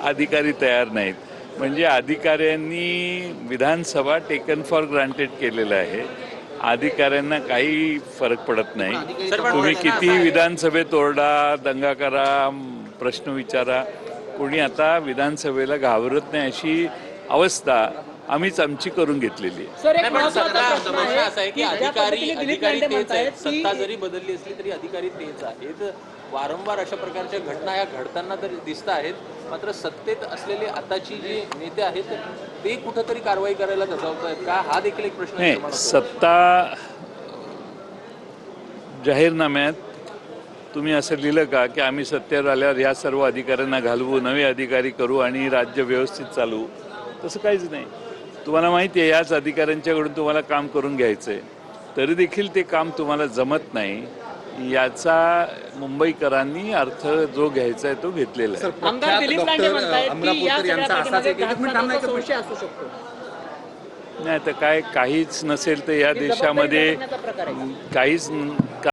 अधिकारी तयार नाहीत. म्हणजे अधिकाऱ्यांनी विधानसभा टेकन फॉर ग्रांटेड केलेलं आहे. अधिकाऱ्यांना काही फरक पडत नाही. तुम्ही किती विधानसभेत ओरडा, दंगा करा, प्रश्न विचारा, कोणी आता विधानसभेला घाबरत नाही अशी अवस्था आम्हीच आमची करून घेतलेली आहे. सर, एक महत्त्वाचा प्रश्न असा आहे की अधिकारी तेच आहेत, सत्ता जरी बदलली असली तरी अधिकारी तेच आहेत. वारंवार अशा प्रकारच्या घटना या घडताना तर दिसत आहेत, मात्र सत्तेत असलेले आताची जी नेते आहेत ते कुठंतरी कारवाई करायला दजावत आहेत का, हा देखील एक प्रश्न नाही. सत्ता जाहीरनाम्यात तुम्ही असं लिहिलं का की आम्ही सत्तेवर आल्यावर या सर्व अधिकाऱ्यांना घालवू, नवे अधिकारी करू आणि राज्य व्यवस्थित चालवू? तसं काहीच नाही. तुम्हाला माहिती आहे याच अधिकाऱ्यांच्याकडून तुम्हाला काम करून घ्यायचं आहे, तरी देखील ते काम तुम्हाला जमत नाही. याचा मुंबईकरांनी अर्थ जो घ्यायचा आहे तो घेतलेला आहे. आमदार दिलीप लांडे म्हणतायत की या सगळ्या पाठीमागे घातपाताचा संशय असू शकतो. नाही तर काय, काहीच नसेल तर या देशामध्ये काहीच